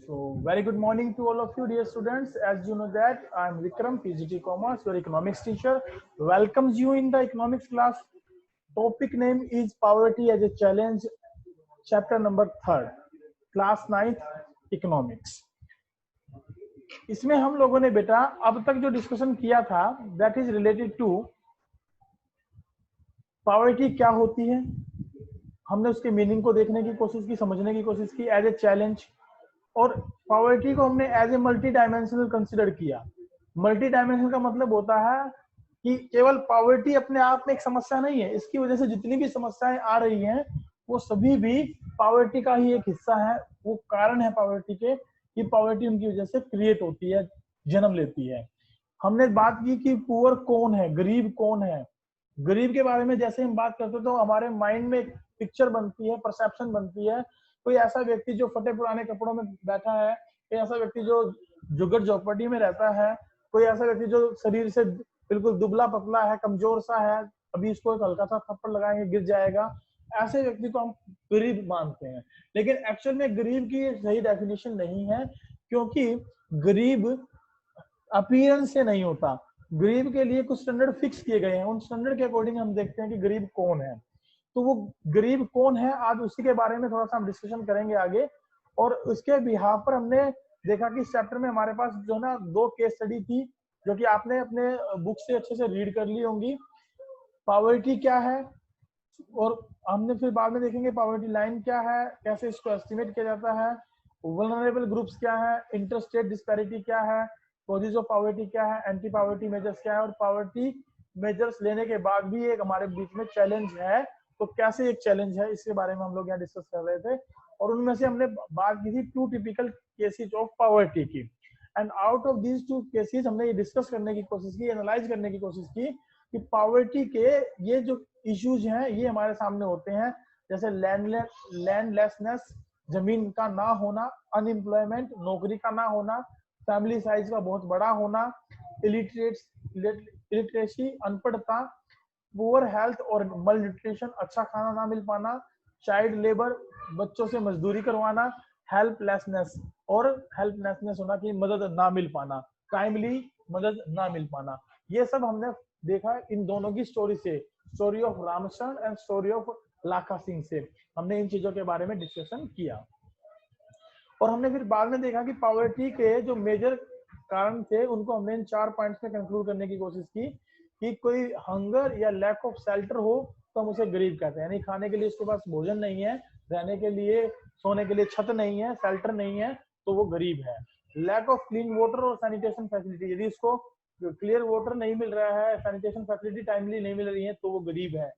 So, very good morning to all of you, dear students. As you know that I am Vikram, PGT Commerce, your economics teacher. Welcomes you in the economics class. Topic name is poverty as a challenge. Chapter number 3, class 9th, economics. इसमें हम लोगों ने बेटा अब तक जो discussion किया था that is related to poverty क्या होती है. हमने उसके मीनिंग को देखने की कोशिश की, समझने की कोशिश की एज ए चैलेंज, और पॉवर्टी को हमने as a multidimensional consider किया. मल्टी डायमेंशनल का मतलब होता है कि केवल पॉवर्टी अपने आप में एक समस्या नहीं है, इसकी वजह से जितनी भी समस्याएं आ रही हैं वो सभी भी पॉवर्टी का ही एक हिस्सा है. वो कारण है पॉवर्टी के कि पॉवर्टी उनकी वजह से क्रिएट होती है, जन्म लेती है. हमने बात की कि पुअर कौन है, गरीब कौन है. गरीब के बारे में जैसे हम बात करते तो हमारे माइंड में एक पिक्चर बनती है, परसेप्शन बनती है. कोई ऐसा व्यक्ति जो फटे पुराने कपड़ों में बैठा है, कोई ऐसा व्यक्ति जो जुगड़ झोपड़ी में रहता है, कोई ऐसा व्यक्ति जो शरीर से बिल्कुल दुबला पतला है, कमजोर सा है, अभी इसको एक हल्का सा थप्पड़ लगाएंगे गिर जाएगा, ऐसे व्यक्ति को हम गरीब मानते हैं. लेकिन एक्चुअल में गरीब की सही डेफिनेशन नहीं है, क्योंकि गरीब अपीयरेंस से नहीं होता. गरीब के लिए कुछ स्टैंडर्ड फिक्स किए गए हैं, उन स्टैंडर्ड के अकॉर्डिंग हम देखते हैं कि गरीब कौन है. तो वो गरीब कौन है, आज उसी के बारे में थोड़ा सा हम डिस्कशन करेंगे आगे. और उसके बिहाफ पर हमने देखा कि इस चैप्टर में हमारे पास जो ना 2 केस स्टडी थी, जो कि आपने अपने बुक से अच्छे से रीड कर ली होंगी. पॉवर्टी क्या है, और हमने फिर बाद में देखेंगे पॉवर्टी लाइन क्या है, कैसे इसको एस्टिमेट किया जाता है, वल्नरेबल ग्रुप्स क्या है, इंटरस्टेट डिस्पैरिटी क्या है, कॉजेज ऑफ पॉवर्टी क्या है, एंटी पॉवर्टी मेजर्स क्या है, और पॉवर्टी मेजर्स लेने के बाद भी एक हमारे बीच में चैलेंज है, तो कैसे एक चैलेंज है इसके बारे में हम लोग यहाँ डिस्कस कर रहे थे. और उनमें से हमने बात की थी 2 टिपिकल केसेस ऑफ पॉवर्टी की. And out of these 2 cases हमने ये डिस्कस करने की कोशिश की, एनालाइज करने की कोशिश की कि पॉवर्टी के ये जो इश्यूज हैं ये हमारे सामने होते हैं, जैसे लैंडलेसनेस, जमीन का ना होना, अनएम्प्लॉयमेंट, नौकरी का ना होना, फैमिली साइज का बहुत बड़ा होना, इलिटरेसी, अनपढ़ता, पुअर हेल्थ और मल न्यूट्रिशन, अच्छा खाना ना मिल पाना, चाइल्ड लेबर, बच्चों से मजदूरी करवाना, हेल्पलेसनेस होना कि मदद ना मिल पाना, टाइमली मदद ना मिल पाना. ये सब हमने देखा इन दोनों की स्टोरी से, story of Ramcharan and story of Lakha Singh से हमने इन चीजों के बारे में डिस्कशन किया. और हमने फिर बाद में देखा कि पॉवर्टी के जो मेजर कारण थे उनको हमने इन 4 पॉइंट्स में कंक्लूड करने की कोशिश की कि कोई हंगर या लैक ऑफ शेल्टर हो तो हम उसे गरीब कहते हैं, यानी खाने के लिए उसके पास भोजन नहीं है, रहने के लिए, सोने के लिए छत नहीं है, शेल्टर नहीं है, तो वो गरीब है. लैक ऑफ क्लीन वाटर और सैनिटेशन फैसिलिटी, यदि उसको क्लियर वाटर नहीं मिल रहा है, सैनिटेशन फैसिलिटी टाइमली नहीं मिल रही है, तो वो गरीब है.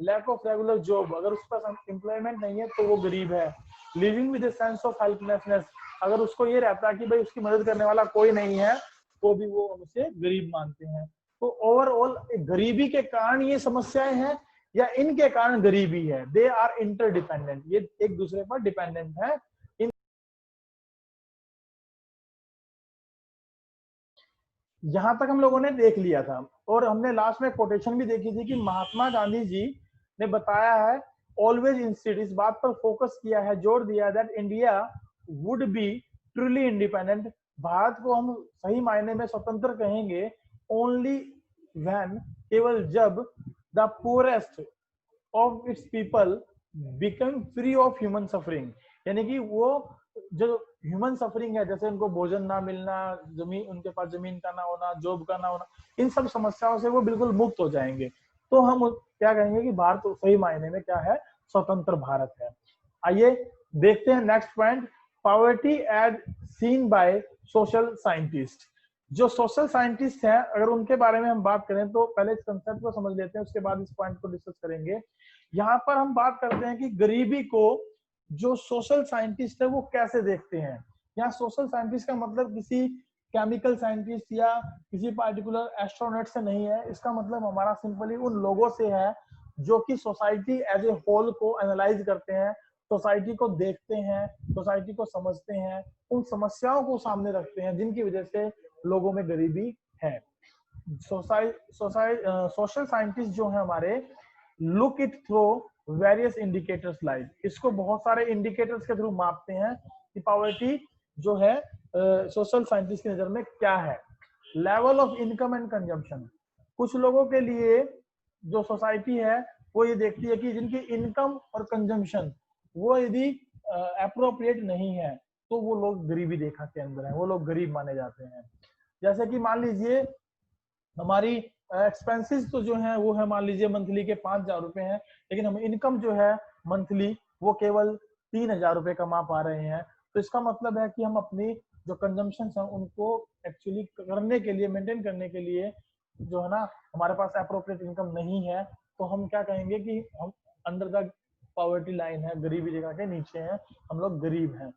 लैक ऑफ रेगुलर जॉब, अगर उसके पास एम्प्लॉयमेंट नहीं है तो वो गरीब है. Living with sense of helplessness, अगर उसको ये रहता है कि भाई उसकी मदद करने वाला कोई नहीं है तो भी वो उसे गरीब मानते हैं. तो ओवरऑल गरीबी के कारण ये समस्याएं हैं या इनके कारण गरीबी है, दे आर इंटरडिपेंडेंट, ये एक दूसरे पर डिपेंडेंट है. यहां तक हम लोगों ने देख लिया था, और हमने लास्ट में कोटेशन भी देखी थी कि महात्मा गांधी जी ने बताया है, ऑलवेज इंसिस्ट, इस बात पर फोकस किया है, जोर दिया that India would be truly independent, Bharat को हम सही मायने में स्वतंत्र कहेंगे ओनली व्हेन, केवल जब, the poorest of its people become free of human suffering, यानी कि वो जो ह्यूमन सफरिंग है, जैसे उनको भोजन ना मिलना, जमीन, उनके पास जमीन का ना होना, जॉब का ना होना, इन सब समस्याओं से वो बिल्कुल मुक्त हो जाएंगे, तो हम क्या कहेंगे कि भारत सही मायने में क्या है, स्वतंत्र भारत है. आइए देखते हैं next point, poverty as seen by social scientist. जो सोशल साइंटिस्ट हैं, अगर उनके बारे में हम बात करें तो पहले इस कंसेप्ट को समझ लेते हैं, उसके बाद इस पॉइंट को डिस्कस करेंगे. यहाँ पर हम बात करते हैं कि गरीबी को जो सोशल साइंटिस्ट है वो कैसे देखते हैं. यहाँ सोशल साइंटिस्ट का मतलब किसी केमिकल साइंटिस्ट या किसी पार्टिकुलर एस्ट्रोनॉट से नहीं है, इसका मतलब हमारा सिंपली उन लोगों से है जो कि सोसाइटी एज ए होल को एनालाइज करते हैं, सोसाइटी को देखते हैं, सोसाइटी को समझते हैं, उन समस्याओं को सामने रखते हैं जिनकी वजह से लोगों में गरीबी है. सोशल साइंटिस्ट जो है हमारे, look it through various indicators like, इसको बहुत सारे इंडिकेटर्स के थ्रू मापते हैं कि पॉवर्टी जो है सोशल साइंटिस्ट की नजर में क्या है। Level of income and consumption, कुछ लोगों के लिए जो सोसाइटी है वो ये देखती है कि जिनकी इनकम और कंजम्पशन वो यदि अप्रोप्रिएट नहीं है तो वो लोग गरीबी रेखा के अंदर है, वो लोग गरीब माने जाते हैं। जैसे कि मान लीजिए हमारी एक्सपेंसेस तो जो है वो है मान लीजिए मंथली के 5,000 रुपए हैं, लेकिन हम इनकम जो है मंथली वो केवल 3,000 रुपए कमा पा रहे हैं। तो इसका मतलब है कि हम अपनी जो कंजम्पशन है उनको एक्चुअली करने के लिए, मेंटेन करने के लिए जो है ना हमारे पास अप्रोप्रिएट इनकम नहीं है, तो हम क्या कहेंगे कि हम अंडर द पॉवर्टी लाइन है, गरीबी रेखा के नीचे हैं, हम लोग गरीब हैं।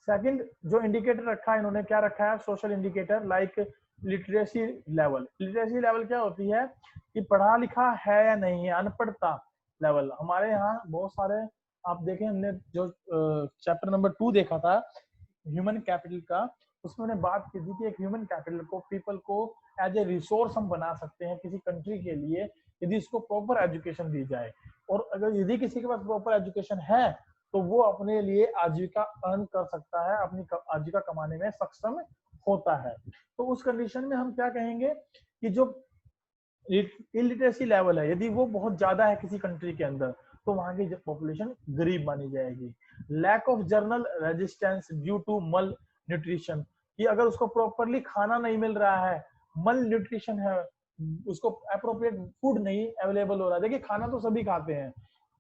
सेकंड जो इंडिकेटर रखा है इन्होंने, क्या रखा है, social indicator like literacy level. Literacy level क्या होती है कि पढ़ा लिखा है या नहीं है, अनपढ़ता लेवल। हमारे यहाँ बहुत सारे आप देखें, हमने जो चैप्टर नंबर 2 देखा था ह्यूमन कैपिटल का, उसमें हमने बात की थी कि एक ह्यूमन कैपिटल को, पीपल को एज ए रिसोर्स हम बना सकते हैं किसी कंट्री के लिए यदि इसको प्रॉपर एजुकेशन दी जाए। और अगर यदि किसी के पास प्रॉपर एजुकेशन है तो वो अपने लिए आजीविका अर्न कर सकता है, अपनी आजीविका कमाने में सक्षम होता है। तो उस कंडीशन में हम क्या कहेंगे कि जो इलिटरेसी लेवल है यदि वो बहुत ज्यादा है किसी कंट्री के अंदर तो वहां की पॉपुलेशन गरीब मानी जाएगी। Lack of general resistance due to malnutrition, कि अगर उसको प्रॉपरली खाना नहीं मिल रहा है, मल न्यूट्रिशन है, उसको अप्रोप्रिएट फूड नहीं अवेलेबल हो रहा है। देखिए खाना तो सभी खाते हैं,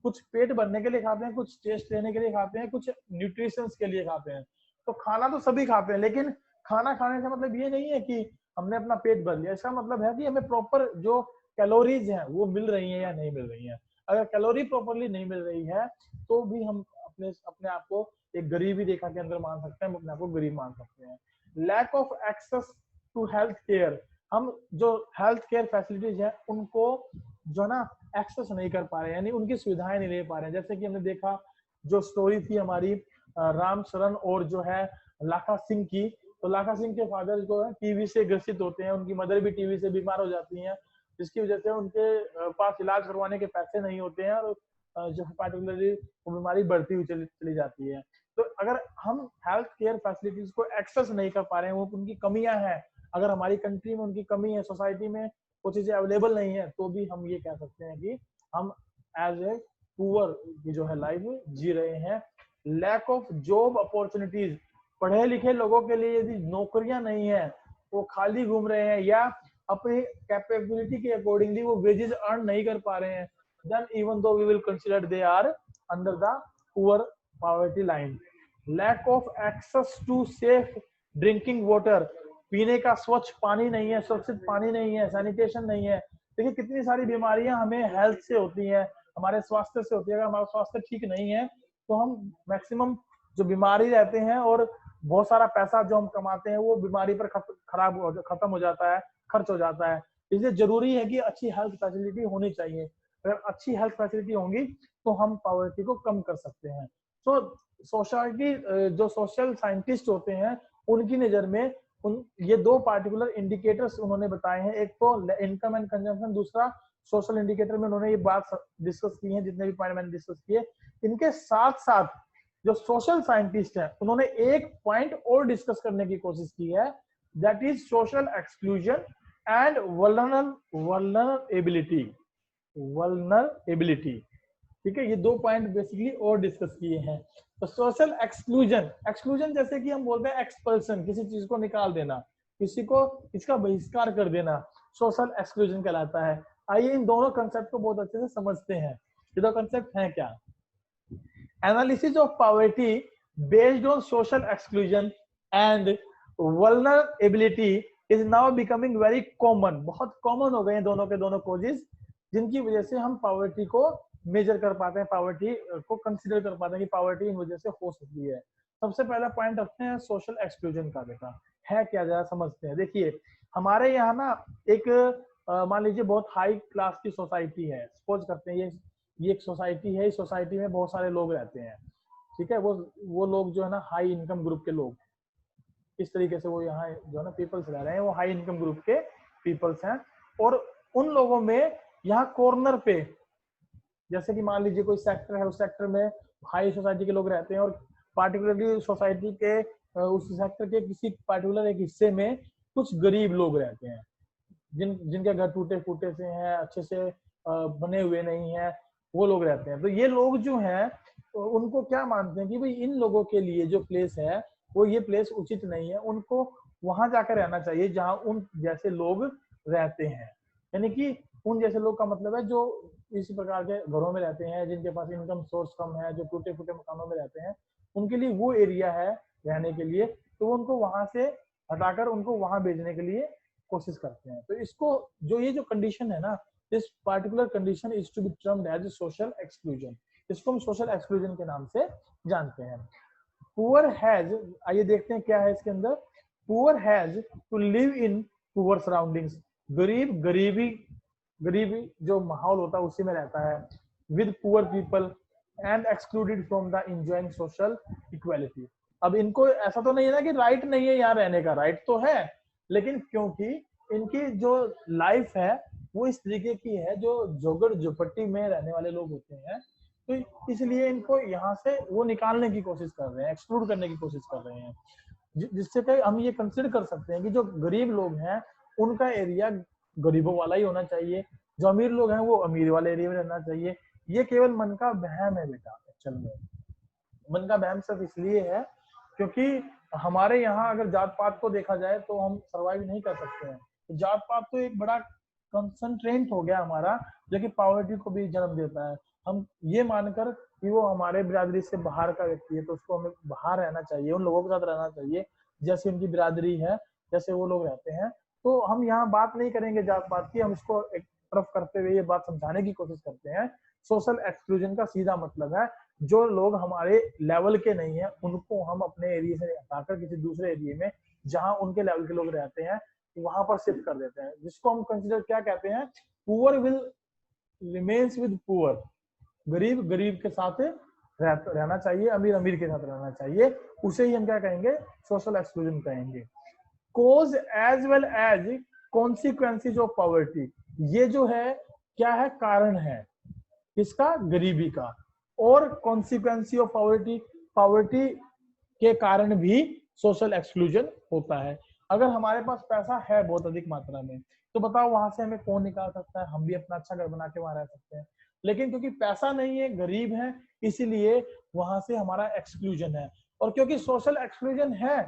कुछ पेट भरने के लिए खाते हैं, कुछ टेस्ट लेने के लिए खाते हैं, कुछ न्यूट्रिशन के लिए खाते हैं। तो खाना तो सभी खाते हैं, लेकिन खाना खाने का मतलब ये नहीं है कि हमने अपना पेट भर लिया। इसका मतलब है कि हमें प्रॉपर जो कैलोरीज हैं वो मिल रही हैं या नहीं मिल रही हैं। अगर कैलोरी प्रॉपरली नहीं मिल रही है तो भी हम अपने आप को एक गरीबी रेखा के अंदर मान सकते हैं, हम अपने आप को गरीब मान सकते हैं। Lack of access to health care, हम जो हेल्थ केयर फैसिलिटीज है उनको जो ना एक्सेस नहीं कर पा रहे हैं, यानी उनकी सुविधाएं नहीं ले पा रहे हैं। जैसे कि हमने देखा जो स्टोरी थी हमारी राम शरण और जो है लाखा सिंह की, तो लाखा सिंह के फादर जो है टीबी से ग्रसित होते हैं, उनकी मदर भी टीबी से बीमार हो जाती हैं, जिसकी वजह से उनके पास इलाज करवाने के पैसे नहीं होते हैं और जो पार्टिकुलरली वो बीमारी बढ़ती हुई चली जाती है। तो अगर हम हेल्थ केयर फैसिलिटीज को एक्सेस नहीं कर पा रहे हैं, वो उनकी कमियां हैं, अगर हमारी कंट्री में उनकी कमी है, सोसाइटी में वो चीजें अवेलेबल नहीं है, तो भी हम ये कह सकते हैं कि हम एज ए पुअर की जो है लाइफ जी रहे हैं। लैक ऑफ जॉब अपॉर्चुनिटीज, पढ़े लिखे लोगों के लिए यदि नौकरियां नहीं है, वो खाली घूम रहे हैं या अपनी कैपेबिलिटी के अकॉर्डिंगली वो वेजेस अर्न नहीं कर पा रहे हैं, then even though we will consider they are under the poor poverty line. Lack of access to safe drinking water, पीने का स्वच्छ पानी नहीं है, सुरक्षित पानी नहीं है, सैनिटेशन नहीं है। देखिए कितनी सारी बीमारियां हमें हेल्थ से होती हैं, हमारे स्वास्थ्य से होती है। अगर हमारा स्वास्थ्य ठीक नहीं है तो हम मैक्सिमम जो बीमारी रहते हैं और बहुत सारा पैसा जो हम कमाते हैं वो बीमारी पर खत्म हो जाता है, खर्च हो जाता है। इसलिए जरूरी है कि अच्छी हेल्थ फैसिलिटी होनी चाहिए। अगर अच्छी हेल्थ फैसिलिटी होंगी तो हम पॉवर्टी को कम कर सकते हैं। तो सोसाइटी जो सोशल साइंटिस्ट होते हैं उनकी नजर में ये दो पार्टिकुलर इंडिकेटर्स उन्होंने बताए हैं, एक तो इनकम एंड कंजम्पशन, दूसरा सोशल इंडिकेटर में उन्होंने ये बात डिस्कस की है, जितने भी पॉइंट मैंने डिस्कस किए। इनके साथ साथ जो सोशल साइंटिस्ट हैं उन्होंने एक पॉइंट और डिस्कस करने की कोशिश की है, that is social exclusion and vulnerability. ठीक है, ये दो पॉइंट बेसिकली और डिस्कस किए हैं। तो सोशल एक्सक्लूजन जैसे कि हम बोलते हैं एक्सपल्सन, किसी चीज को निकाल देना, किसी को इसका बहिष्कार कर देना, सोशल एक्सक्लूजन कहलाता है। आइए इन दोनों कंसेप्ट को बहुत अच्छे से समझते हैं। ये दो कंसेप्ट हैं क्या? Analysis of poverty based on social exclusion and vulnerability is now becoming very common. बहुत कॉमन हो गए हैं दोनों के दोनों कॉजेज, जिनकी वजह से हम पॉवर्टी को मेजर कर पाते हैं, पॉवर्टी को कंसीडर कर पाते हैं कि पॉवर्टी इन वजह से हो सकती है। सबसे पहला पॉइंट रखते हैं सोशल एक्सक्लूजन का। देखा है क्या, जरा समझते हैं। देखिए हमारे यहाँ ना एक मान लीजिए बहुत हाई क्लास की सोसाइटी है, सपोज करते हैं ये एक सोसाइटी है, इस सोसाइटी में बहुत सारे लोग रहते हैं। ठीक है, वो लोग जो है ना हाई इनकम ग्रुप के लोग, इस तरीके से वो यहाँ जो है ना पीपल्स रह रहे हैं, वो हाई इनकम ग्रुप के पीपल्स हैं। और उन लोगों में यहाँ कॉर्नर पे जैसे कि मान लीजिए कोई सेक्टर है, उस सेक्टर में हाई सोसाइटी के लोग रहते हैं और पार्टिकुलरली सोसाइटी के उस सेक्टर के किसी पर्टिकुलर एक हिस्से में कुछ गरीब लोग रहते हैं, जिनके घर टूटे फूटे से हैं, अच्छे से बने हुए नहीं है, वो लोग रहते हैं। तो ये लोग जो हैं उनको क्या मानते हैं कि भाई इन लोगों के लिए जो प्लेस है वो ये प्लेस उचित नहीं है, उनको वहां जाकर रहना चाहिए जहां उन जैसे लोग रहते हैं। यानी कि उन जैसे लोग का मतलब है जो इसी प्रकार के घरों में रहते हैं, जिनके पास इनकम सोर्स कम है, जो टूटे फूटे मकानों में रहते हैं, उनके लिए वो एरिया है रहने के लिए, तो वो उनको वहां से हटाकर उनको वहां भेजने के लिए कोशिश करते हैं। तो इसको जो ये जो कंडीशन है ना, this particular condition is to be termed as social exclusion. इसको हम सोशल एक्सक्लूजन के नाम से जानते हैं। पुअर हैज, आइए देखते हैं क्या है इसके अंदर। Poor has to live in poor surroundings, गरीबी जो माहौल होता है उसी में रहता है, with poor people and excluded from the enjoying social equality. अब इनको ऐसा तो नहीं है ना कि राइट नहीं है यहाँ रहने का, राइट तो है, लेकिन क्योंकि इनकी जो लाइफ है वो इस तरीके की है, जो जोगड़ झोपड़ी में रहने वाले लोग होते हैं, तो इसलिए इनको यहाँ से वो निकालने की कोशिश कर रहे हैं, एक्सक्लूड करने की कोशिश कर रहे हैं, जिससे कि हम ये कंसिडर कर सकते हैं कि जो गरीब लोग हैं उनका एरिया गरीबों वाला ही होना चाहिए, जो अमीर लोग हैं वो अमीर वाले एरिया में रहना चाहिए। ये केवल मन का वहम है बेटा। एक्चुअल में मन का वहम सिर्फ इसलिए है क्योंकि हमारे यहाँ अगर जात पात को देखा जाए तो हम सर्वाइव नहीं कर सकते हैं। तो जात पात तो एक बड़ा कंसंट्रेंट हो गया हमारा, जो कि पॉवर्टी को भी जन्म देता है। हम ये मानकर कि वो हमारे बिरादरी से बाहर का व्यक्ति है तो उसको हमें बाहर रहना चाहिए, उन लोगों के साथ रहना चाहिए जैसे उनकी बिरादरी है, जैसे वो लोग रहते हैं। तो हम यहाँ बात नहीं करेंगे जात पात की, हम इसको एक तरफ करते हुए ये बात समझाने की कोशिश करते हैं। सोशल एक्सक्लूजन का सीधा मतलब है जो लोग हमारे लेवल के नहीं है उनको हम अपने एरिया से हटाकर किसी दूसरे एरिया में जहां उनके लेवल के लोग रहते हैं वहां पर शिफ्ट कर देते हैं, जिसको हम कंसिडर क्या कहते हैं, poor will remains with poor. गरीब गरीब के साथ रहना चाहिए, अमीर अमीर के साथ रहना चाहिए, उसे ही हम क्या कहेंगे, सोशल एक्सक्लूजन कहेंगे। Cause as well as consequences of poverty, ये जो है क्या है, कारण है किसका, गरीबी का। और कॉन्सिक्वेंसी ऑफ पॉवर्टी, पॉवर्टी के कारण भी सोशल एक्सक्लूजन होता है। अगर हमारे पास पैसा है बहुत अधिक मात्रा में तो बताओ वहां से हमें कौन निकाल सकता है, हम भी अपना अच्छा घर बना के वहां रह सकते हैं, लेकिन क्योंकि पैसा नहीं है, गरीब है, इसीलिए वहां से हमारा एक्सक्लूजन है। और क्योंकि सोशल एक्सक्लूजन है,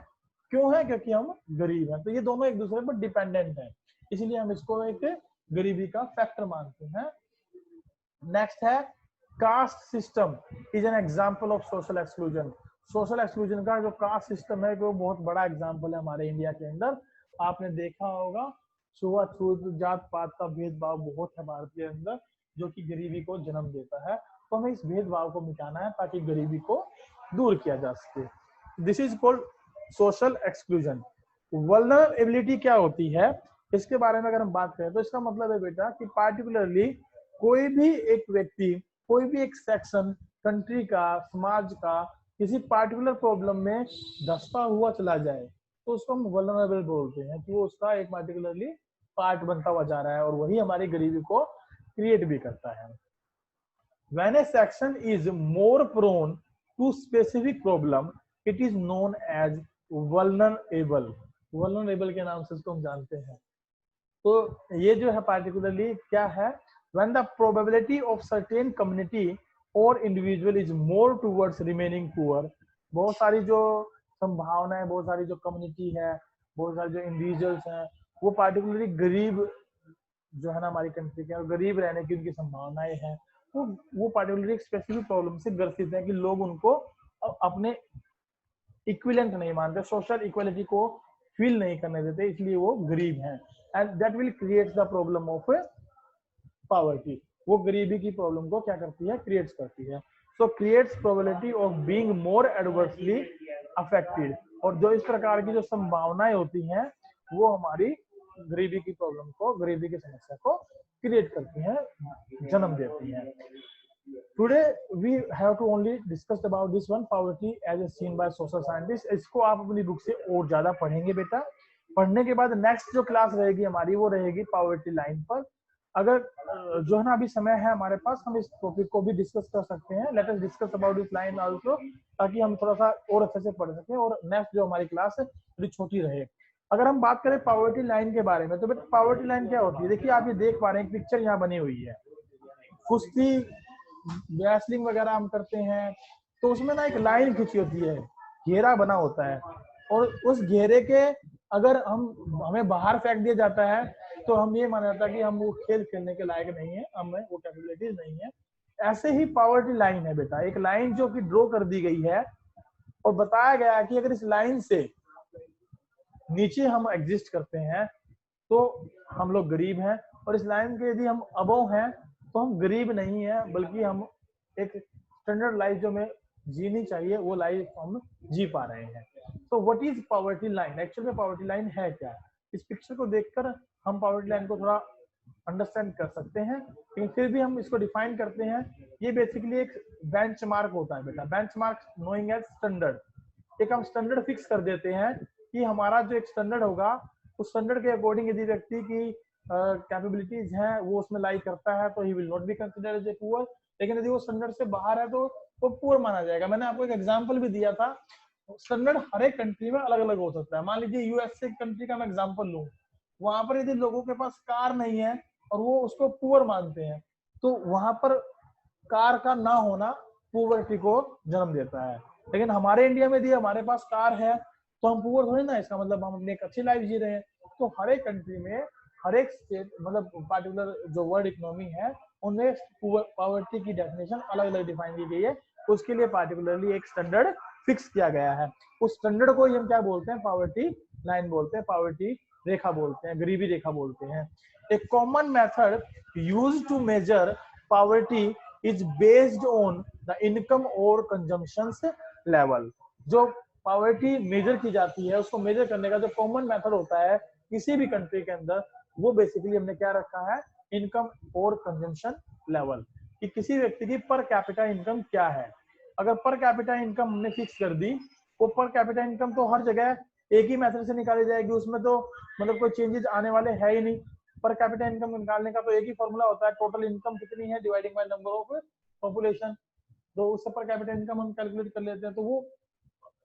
क्यों है, क्योंकि हम गरीब हैं, तो ये दोनों एक दूसरे पर डिपेंडेंट है, इसलिए हम इसको एक गरीबी का फैक्टर मानते हैं। नेक्स्ट है caste system is an example of social exclusion. Social exclusion का जो कास्ट सिस्टम है वो बहुत बड़ा एग्जांपल है हमारे इंडिया के अंदर। आपने देखा होगा छुआछूत जात पात का भेदभाव बहुत है भारत के अंदर, जो कि गरीबी को जन्म देता है। तो हमें इस भेदभाव को मिटाना है ताकि गरीबी को दूर किया जा सके। This is called social exclusion. Vulnerability क्या होती है, इसके बारे में अगर हम बात करें तो इसका मतलब है बेटा कि पार्टिकुलरली कोई भी एक व्यक्ति, कोई भी एक सेक्शन कंट्री का, समाज का किसी पार्टिकुलर प्रॉब्लम में धंसता हुआ चला जाए तो उसको हम वल्नरेबल बोलते हैं, कि वो उसका एक पार्टिकुलरली पार्ट बनता हुआ जा रहा है और वही हमारी गरीबी को क्रिएट भी करता है। When a section is more prone to specific problem, it is known as vulnerable. Vulnerable के नाम से इसको हम जानते हैं। तो ये जो है पार्टिकुलरली क्या है, when the probability of certain community or individual is more towards remaining poor, बहुत सारी जो संभावना है, बहुत सारी जो कम्युनिटी है, बहुत सारे जो इंडिविजुअल्स हैं वो पार्टिकुलरली गरीब जो है ना हमारी कंट्री के, और गरीब रहने की उनकी संभावनाएं हैं, वो पार्टिकुलरली एक स्पेसिफिक प्रॉब्लम से ग्रसित है कि लोग उनको अपने इक्विवेलेंट नहीं मानते, सोशल इक्वालिटी को फील नहीं करने देते, इसलिए वो गरीब हैं। And that will create the problem of poverty. वो गरीबी की प्रॉब्लम को क्या करती है, क्रिएट करती है। So creates probability of being more adversely affected. और जो इस प्रकार की जो संभावनाएं होती हैं वो हमारी गरीबी की प्रॉब्लम को, गरीबी की समस्या को क्रिएट करती हैं, जन्म देती हैं। Today we have to only discuss about this one, poverty as seen by social scientists। इसको आप अपनी बुक से और ज्यादा पढ़ेंगे बेटा। पढ़ने के बाद नेक्स्ट जो क्लास रहेगी हमारी वो रहेगी पॉवर्टी लाइन पर। अगर जो है ना अभी समय है हमारे पास, हम इस टॉपिक को भी डिस्कस कर सकते हैं। Let us discuss about this line also, ताकि हम थोड़ा सा और अच्छे से पढ़ सकें और नेक्स्ट जो हमारी क्लास है थोड़ी छोटी रहे। अगर हम बात करें पॉवर्टी लाइन के बारे में, तो बेटा पॉवर्टी लाइन क्या होती है? देखिए आप ये देख पा रहे हैं, पिक्चर यहाँ बनी हुई है, कुश्ती रेसलिंग वगैरह हम करते हैं तो उसमें ना एक लाइन खींची होती है, घेरा बना होता है, और उस घेरे के अगर हमें बाहर फेंक दिया जाता है तो हम ये माना जाता है कि हम वो खेल खेलने के लायक नहीं है, हमें वो कैपेबिलिटीज नहीं है। ऐसे ही पॉवर्टी लाइन है बेटा, एक लाइन जो कि ड्रॉ कर दी गई है और बताया गया है कि अगर इस लाइन से नीचे हम एग्जिस्ट करते हैं तो हम लोग गरीब हैं, और इस लाइन के यदि हम अबव हैं तो हम गरीब नहीं है, बल्कि हम एक स्टैंडर्ड लाइफ जो हमें जीनी चाहिए वो लाइफ हम जी पा रहे हैं। तो what is poverty line? Actual में पॉवर्टी लाइन है क्या? इस पिक्चर को देखकर हम पॉवर्टी लाइन को थोड़ा अंडरस्टैंड कर सकते हैं, लेकिन फिर भी हम इसको डिफाइन करते हैं। ये बेसिकली एक बेंचमार्क होता है बेटा, बेंचमार्क नोइंग एज स्टैंडर्ड। एक हम स्टैंडर्ड फिक्स कर देते हैं कि हमारा जो एक स्टैंडर्ड होगा, उस स्टैंडर्ड के अकॉर्डिंग यदि व्यक्ति की कैपेबिलिटीज हैं वो उसमें लाई करता है तो he will not be considered as a poor, लेकिन यदि वो स्टैंडर्ड से बाहर है तो वो पुअर माना जाएगा। मैंने आपको एक एग्जांपल भी दिया था, स्टैंडर्ड हर एक कंट्री में अलग अलग हो सकता है। मान लीजिए यूएसए कंट्री का मैं एग्जांपल लूं, वहां पर यदि लोगों के पास कार नहीं है और वो उसको पुअर मानते हैं, तो वहां पर कार का ना होना पुअर्टी को जन्म देता है। लेकिन हमारे इंडिया में यदि हमारे पास कार है तो हम पुअर थोड़ी ना, इसका मतलब हम अपनी एक अच्छी लाइफ जी रहे हैं। तो हर एक कंट्री में, हर एक स्टेट, मतलब पार्टिकुलर जो वर्ल्ड इकोनॉमी है उनमें पॉवर्टी की डेफिनेशन अलग अलग डिफाइन की गई है, उसके लिए पार्टिकुलरली एक स्टैंडर्ड फिक्स किया गया है। उस स्टैंडर्ड को हम क्या बोलते हैं? पॉवर्टी लाइन बोलते हैं, पॉवर्टी रेखा बोलते हैं, गरीबी रेखा बोलते हैं। A common method used to measure poverty is based on the income और कंजम्पशन लेवल। जो पॉवर्टी मेजर की जाती है, उसको मेजर करने का जो कॉमन मेथड होता है किसी भी कंट्री के अंदर, वो बेसिकली हमने क्या रखा है? इनकम और कंजम्पशन लेवल, कि किसी व्यक्ति की पर कैपिटा इनकम क्या है। अगर पर कैपिटा इनकम हमने फिक्स कर दी, वो पर कैपिटा इनकम तो हर जगह एक ही मेथड से निकाली जाएगी, उसमें तो मतलब कोई चेंजेस आने वाले है ही नहीं। पर कैपिटा इनकम निकालने का तो एक ही फॉर्मूला होता है, टोटल इनकम कितनी है dividing by number of population, तो उससे पर कैपिटा इनकम हम कैलकुलेट कर लेते हैं। तो वो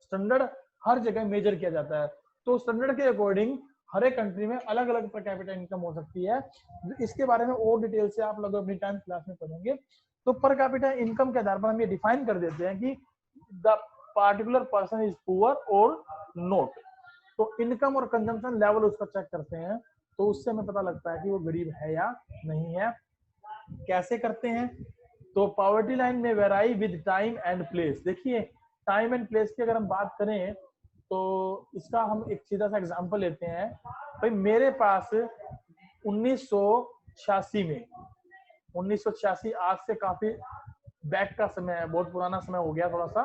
स्टैंडर्ड हर जगह मेजर किया जाता है, तो स्टैंडर्ड के अकॉर्डिंग हर एक कंट्री में अलग अलग पर कैपिटा इनकम हो सकती है। इसके बारे में और डिटेल से आप लोग अपनी 10th क्लास में पढ़ेंगे। तो पर कैपिटा इनकम के आधार पर हम ये डिफाइन कर देते हैं कि the particular person is poor और नॉट। तो इनकम और कंजम्पशन लेवल उसका चेक करते हैं, तो उससे हमें पता लगता है कि वो गरीब है या नहीं है। कैसे करते हैं? तो पॉवर्टी लाइन में वेराई विद टाइम एंड प्लेस। देखिए टाइम एंड प्लेस की अगर हम बात करें तो इसका हम एक सीधा सा एग्जांपल लेते हैं। भाई मेरे पास 1986 में, 1986 आज से काफी बैक का समय है, बहुत पुराना समय हो गया थोड़ा सा।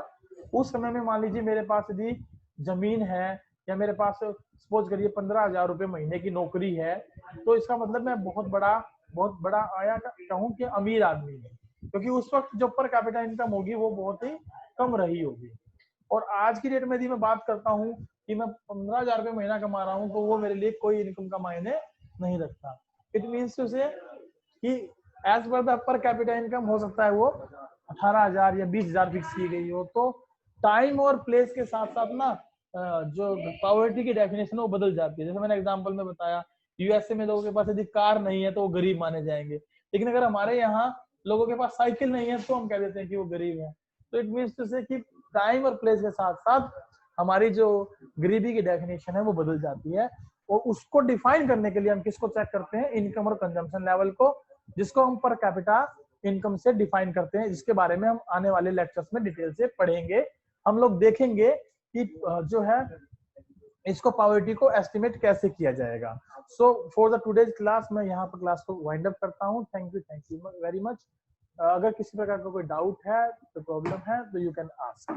उस समय में मान लीजिए मेरे पास यदि जमीन है या मेरे पास सपोज करिए 15,000 रुपए महीने की नौकरी है, तो इसका मतलब मैं बहुत बड़ा आया कहूँ कि अमीर आदमी है, क्योंकि उस वक्त जो पर कैपिटा इनकम होगी वो बहुत ही कम रही होगी। और आज की डेट में यदि मैं बात करता हूँ कि मैं 15,000 रुपए महीना कमा रहा हूँ, तो वो मेरे लिए कोई इनकम का मायने नहीं रखता। इट मीन्स टू से कि as per the per capita income हो सकता है वो 18,000 या 20,000 फिक्स की गई हो। तो टाइम और प्लेस के साथ साथ ना जो पॉवर्टी की डेफिनेशन वो बदल जाती है। जैसे मैंने एग्जांपल में बताया, यूएसए में लोगों के पास यदि कार नहीं है तो वो गरीब माने जाएंगे, लेकिन अगर हमारे यहाँ लोगों के पास साइकिल नहीं है तो हम कह देते हैं कि वो गरीब है। तो इट मीन्स टू से कि टाइम और प्लेस के साथ साथ हमारी जो गरीबी की डेफिनेशन है वो बदल जाती है। और उसको डिफाइन करने के लिए हम किसको चेक करते हैं? इनकम और कंजम्पशन लेवल को, जिसको हम पर कैपिटा इनकम से डिफाइन करते हैं, जिसके बारे में हम आने वाले लेक्चर्स में डिटेल से पढ़ेंगे। हम लोग देखेंगे कि जो है इसको पॉवर्टी को एस्टिमेट कैसे किया जाएगा। So for the today's class मैं यहाँ पर क्लास को वाइंड अप करता हूँ। Thank you very much. अगर किसी प्रकार का कोई डाउट है, तो प्रॉब्लम है, तो यू कैन आस्क।